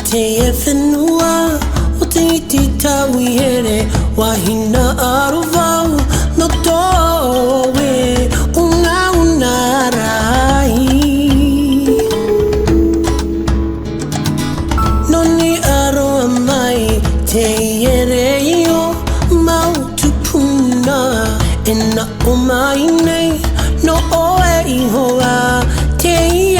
te whenua o te iti tawi here wahina arovau no towe una rai noni aroa mai te iere io mautupuna ena o mai nei no oe ihoa te